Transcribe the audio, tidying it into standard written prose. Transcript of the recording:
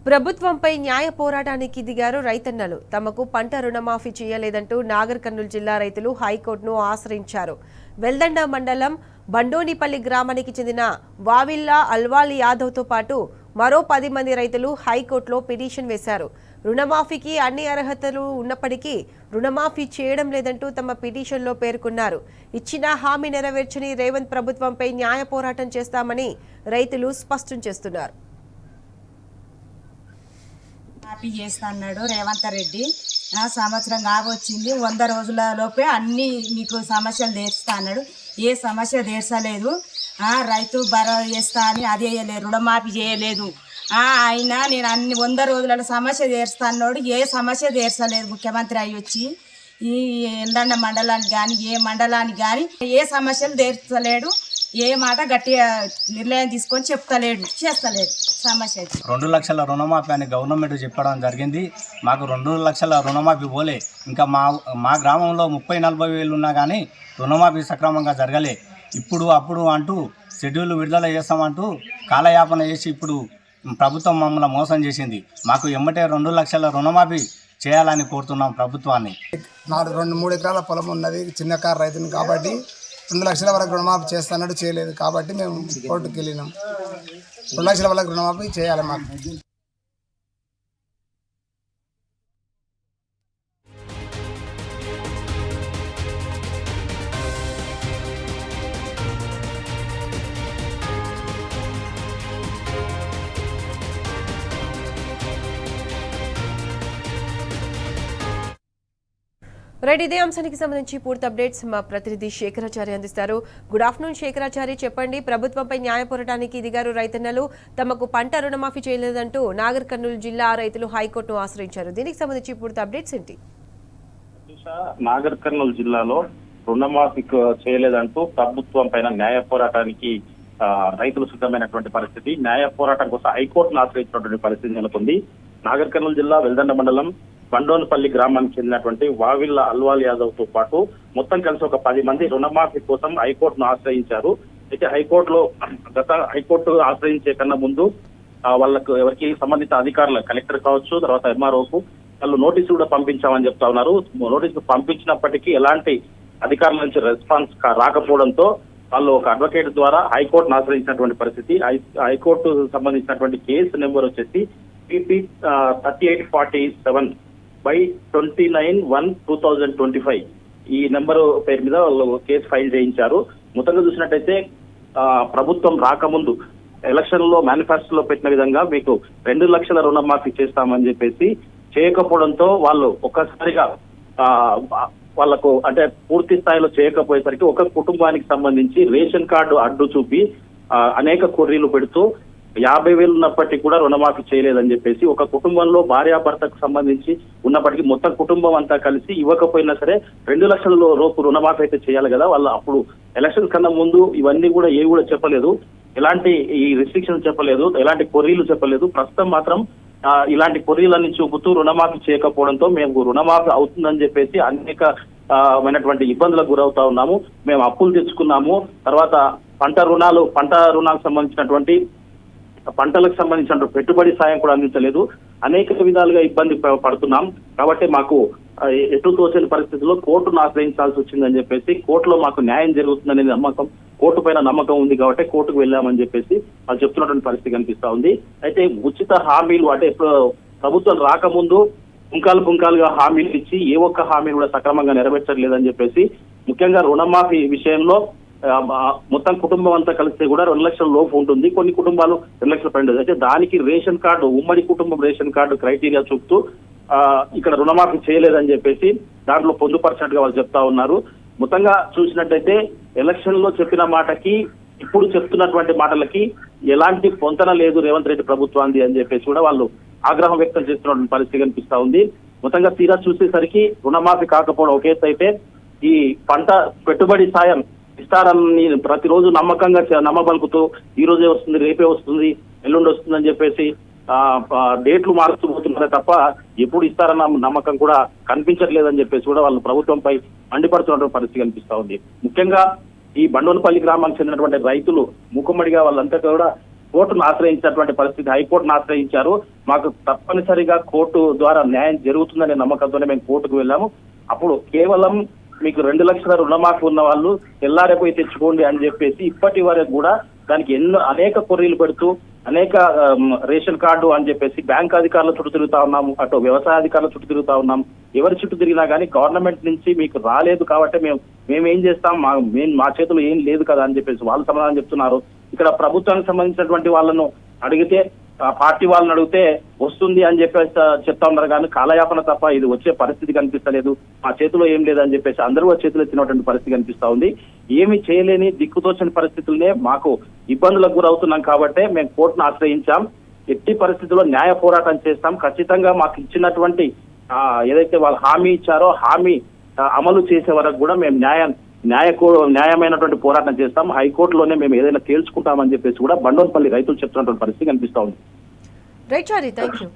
ప్రభుత్వంపై న్యాయ పోరాటానికి దిగారు రైతన్నలు. తమకు పంట రుణమాఫీ చేయలేదంటూ నాగర్ కర్నూలు జిల్లా రైతులు హైకోర్టును ఆశ్రయించారు. వెల్దండ మండలం బండోనిపల్లి గ్రామానికి చెందిన వావిల్లా అల్వాల్ యాదవ్తో పాటు మరో 10 మంది రైతులు హైకోర్టులో పిటిషన్ వేశారు. రుణమాఫీకి అన్ని అర్హతలు ఉన్నప్పటికీ రుణమాఫీ చేయడం లేదంటూ తమ పిటిషన్లో పేర్కొన్నారు. ఇచ్చిన హామీ నెరవేర్చని రేవంత్ ప్రభుత్వంపై న్యాయ పోరాటం చేస్తామని రైతులు స్పష్టం చేస్తున్నారు. మాఫీ చేస్తా అన్నాడు రేవంత్ రెడ్డి. సంవత్సరం కావచ్చింది, 100 రోజుల లోపే అన్ని మీకు సమస్యలు తీర్చుతా అన్నాడు. ఏ సమస్య తీర్చలేదు. రైతు భరోసా చేస్తా అని అది వేయలేదు, రుణమాఫీ చేయలేదు. అయినా నేను అన్ని 100 రోజుల సమస్య తీర్చుతా అన్నాడు. ఏ సమస్య తీర్చలేదు. ముఖ్యమంత్రి అయ్యి వచ్చి ఈ ఎందండ మండలానికి కానీ ఏ మండలానికి కానీ ఏ సమస్యలు తీర్చలేడు. ఏ మాట గట్టిగా నిర్ణయం తీసుకొని చెప్తలేడు, చేస్తలేడు. సమస్య 2 లక్షల రుణమాఫీ అని గవర్నమెంట్ చెప్పడం జరిగింది. మాకు 2 లక్షల రుణమాఫీ పోలే. ఇంకా మా గ్రామంలో 30-40 వేలు ఉన్నా కానీ రుణమాఫీ సక్రమంగా జరగలే. ఇప్పుడు అప్పుడు అంటూ షెడ్యూల్ విడుదల చేస్తామంటూ కాలయాపన చేసి ఇప్పుడు ప్రభుత్వం మమ్మల్ని మోసం చేసింది. మాకు ఎమ్మటే 2 లక్షల రుణమాఫీ చేయాలని కోరుతున్నాం ప్రభుత్వాన్ని. నాకు 2-3 ఎకరాల పొలం ఉన్నది, చిన్న కారు రైతుని కాబట్టి 2 లక్షల వరకు రుణమాఫీ చేస్తానట్టు చేయలేదు కాబట్టి మేము కోర్టుకు వెళ్ళినాం. 2 లక్షల వరకు రుణమాఫీ చేయాలి మాకు. రైట్, ఇదే అంశానికి సంబంధించి పూర్తి అప్డేట్స్ మా ప్రతినిధి శేఖరాచారి అందిస్తారు. గుడ్ ఆఫ్టర్నూన్ శేఖరాచారి, చెప్పండి. ప్రభుత్వంపై న్యాయ పోరాటానికి దిగారు రైతన్నలు. తమకు పంట రుణమాఫీ చేయలేదంటూ నాగర్ కర్నూలు జిల్లా రైతులు హైకోర్టును ఆశ్రయించారు. దీనికి సంబంధించి పూర్తి అప్డేట్స్ ఏంటి? నాగర్ కర్నూలు జిల్లాలో రుణమాఫీ చేయలేదంటూ ప్రభుత్వం పైన న్యాయ పోరాటానికి రైతులు సిద్ధమైనటువంటి పరిస్థితి. న్యాయ పోరాటం కోసం హైకోర్టును ఆశ్రయించినటువంటి పరిస్థితి నెలకొంది. నాగర్ కర్నూలు జిల్లా వెల్దండ మండలం బండోనపల్లి గ్రామానికి చెందినటువంటి వావిల్లా అల్వాల్ యాదవ్ తో పాటు మొత్తం కలిసి ఒక 10 మంది రుణమాఫీ కోసం హైకోర్టును ఆశ్రయించారు. అయితే హైకోర్టు ఆశ్రయించే కన్నా ముందు వాళ్ళకు ఎవరికి సంబంధిత అధికారులు కలెక్టర్ కావచ్చు, తర్వాత ఎంఆర్ఓకు వాళ్ళు నోటీసు కూడా పంపించామని చెప్తా ఉన్నారు. నోటీసు పంపించినప్పటికీ ఎలాంటి అధికారుల నుంచి రెస్పాన్స్ రాకపోవడంతో వాళ్ళు ఒక అడ్వకేట్ ద్వారా హైకోర్టును ఆశ్రయించినటువంటి పరిస్థితి. హైకోర్టు సంబంధించినటువంటి కేసు నెంబర్ వచ్చేసి PP 3847/29/2025 ఈ నెంబరు పేరు మీద వాళ్ళు కేసు ఫైల్ చేయించారు. మొత్తంగా చూసినట్టయితే ప్రభుత్వం రాకముందు ఎలక్షన్ లో మేనిఫెస్టోలో పెట్టిన విధంగా మీకు 2 లక్షల రుణమాఫీ చేస్తామని చెప్పేసి చేయకపోవడంతో వాళ్ళు ఒక్కసారిగా వాళ్లకు అంటే పూర్తి స్థాయిలో చేయకపోయేసరికి ఒక కుటుంబానికి సంబంధించి రేషన్ కార్డు అడ్డు చూపి అనేక కొర్రీలు పెడుతూ 50,000 ఉన్నప్పటికీ కూడా రుణమాఫీ చేయలేదని చెప్పేసి ఒక కుటుంబంలో భార్యాభర్తకు సంబంధించి ఉన్నప్పటికీ మొత్తం కుటుంబం అంతా కలిసి ఇవ్వకపోయినా సరే 2 లక్షల లోపు రుణమాఫీ అయితే చేయాలి కదా. వాళ్ళు అప్పుడు ఎలక్షన్ కన్నా ముందు ఇవన్నీ కూడా ఏవి కూడా చెప్పలేదు, ఎలాంటి ఈ రిస్ట్రిక్షన్ చెప్పలేదు, ఎలాంటి కొర్రీలు చెప్పలేదు. ప్రస్తుతం మాత్రం ఇలాంటి కొర్రీలన్నీ చూపుతూ రుణమాఫీ చేయకపోవడంతో మేము రుణమాఫీ అవుతుందని చెప్పేసి అనేకమైనటువంటి ఇబ్బందులకు గురవుతా ఉన్నాము. మేము అప్పులు తెచ్చుకున్నాము, తర్వాత పంట రుణాలకు సంబంధించినటువంటి పంటలకు సంబంధించిన పెట్టుబడి సాయం కూడా అందించలేదు. అనేక విధాలుగా ఇబ్బంది పడుతున్నాం. కాబట్టి మాకు ఎటు తోచని పరిస్థితుల్లో కోర్టును ఆశ్రయించాల్సి వచ్చిందని చెప్పేసి, కోర్టులో మాకు న్యాయం జరుగుతుందనే నమ్మకం, కోర్టు పైన నమ్మకం ఉంది కాబట్టి కోర్టుకు వెళ్ళామని చెప్పేసి వాళ్ళు చెప్తున్నటువంటి పరిస్థితి కనిపిస్తా ఉంది. అయితే ఉచిత హామీలు అంటే ప్రభుత్వం రాకముందు పుంకాలుగా హామీలు ఇచ్చి ఏ ఒక్క హామీని కూడా సక్రమంగా నెరవేర్చలేదని చెప్పేసి, ముఖ్యంగా రుణమాఫీ విషయంలో మొత్తం కుటుంబం అంతా కలిస్తే కూడా 2 లక్షల లోపు ఉంటుంది. కొన్ని కుటుంబాలు 2 లక్షల పైన. అయితే దానికి రేషన్ కార్డు, ఉమ్మడి కుటుంబం రేషన్ కార్డు క్రైటీరియా చూపుతూ ఇక్కడ రుణమాఫీ చేయలేదని చెప్పేసి దాంట్లో పొందుపరిచినట్టుగా వాళ్ళు చెప్తా ఉన్నారు. మొత్తంగా చూసినట్టయితే ఎలక్షన్ లో చెప్పిన మాటకి ఇప్పుడు చెప్తున్నటువంటి మాటలకి ఎలాంటి పొంతన లేదు రేవంత్ రెడ్డి ప్రభుత్వాన్ని అని చెప్పేసి కూడా వాళ్ళు ఆగ్రహం వ్యక్తం చేస్తున్నటువంటి పరిస్థితి కనిపిస్తా ఉంది. మొత్తంగా తీరా చూసేసరికి రుణమాఫీ కాకపోవడం ఒక ఎత్తు అయితే, ఈ పంట పెట్టుబడి సాయం ఇస్తారని ప్రతిరోజు నమ్మకంగా నమ్మబలుకుతూ ఈ రోజే వస్తుంది, రేపే వస్తుంది, ఎల్లుండి వస్తుందని చెప్పేసి డేట్లు మారుస్తూ పోతున్నారే తప్ప ఎప్పుడు ఇస్తారన్న నమ్మకం కూడా కనిపించట్లేదని చెప్పేసి కూడా వాళ్ళు ప్రభుత్వంపై మండిపడుతున్నటువంటి పరిస్థితి కనిపిస్తా ఉంది. ముఖ్యంగా ఈ బండోనపల్లి గ్రామానికి చెందినటువంటి రైతులు మూకుమ్మడిగా వాళ్ళంతా కూడా కోర్టును ఆశ్రయించినటువంటి పరిస్థితి, హైకోర్టును ఆశ్రయించారు. మాకు తప్పనిసరిగా కోర్టు ద్వారా న్యాయం జరుగుతుందనే నమ్మకంతోనే మేము కోర్టుకు వెళ్ళాము. అప్పుడు కేవలం మీకు 2 లక్షల రుణమాఫీ ఉన్న వాళ్ళు తెల్లారిపోయి తెచ్చుకోండి అని చెప్పేసి ఇప్పటి వరకు కూడా దానికి అనేక కొర్రీలు పెడుతూ అనేక రేషన్ కార్డు అని చెప్పేసి బ్యాంక్ అధికారుల చుట్టూ తిరుగుతా ఉన్నాము, అటు వ్యవసాయ అధికారుల చుట్టూ తిరుగుతా ఉన్నాం. ఎవరి చుట్టూ తిరిగినా కానీ గవర్నమెంట్ నుంచి మీకు రాలేదు కాబట్టి మేము ఏం చేస్తాం, మా చేతిలో ఏం లేదు కదా అని చెప్పేసి వాళ్ళు సమాధానం చెప్తున్నారు. ఇక్కడ ప్రభుత్వానికి సంబంధించినటువంటి వాళ్ళను అడిగితే పార్టీ వాళ్ళని అడిగితే వస్తుంది అని చెప్పేసి చెప్తా ఉన్నారు, కానీ కాలయాపన తప్ప ఇది వచ్చే పరిస్థితి కనిపిస్తలేదు. మా చేతిలో ఏం లేదని చెప్పేసి అందరూ చేతులు ఎత్తినటువంటి పరిస్థితి కనిపిస్తా ఉంది. ఏమి చేయలేని దిక్కుతోచని పరిస్థితులనే మాకు ఇబ్బందులకు గురవుతున్నాం కాబట్టి మేము కోర్టును ఆశ్రయించాం. ఎట్టి పరిస్థితుల్లో న్యాయ పోరాటం చేస్తాం. ఖచ్చితంగా మాకు ఇచ్చినటువంటి ఏదైతే వాళ్ళు హామీ ఇచ్చారో హామీ అమలు చేసే వరకు కూడా మేము న్యాయమైనటువంటి పోరాటం చేస్తాం. హైకోర్టులోనే మేము ఏదైనా తేల్చుకుంటామని చెప్పేసి కూడా బండోన్పల్లి రైతులు చెప్తున్నటువంటి పరిస్థితి కనిపిస్తా ఉంది. Right Chari, thank you.